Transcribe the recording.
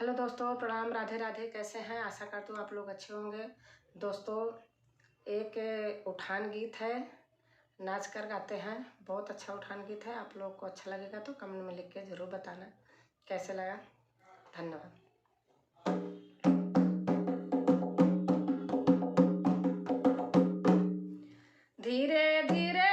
Hello दोस्तों, प्रणाम, राधे राधे। कैसे हैं? आशा करता हूँ आप लोग अच्छे होंगे। दोस्तों, एक उठान गीत है, नाच कर गाते हैं। बहुत अच्छा उठान गीत है। आप लोग को अच्छा लगेगा तो कमेंट में लिख के ज़रूर बताना कैसे लगा। धन्यवाद। धीरे धीरे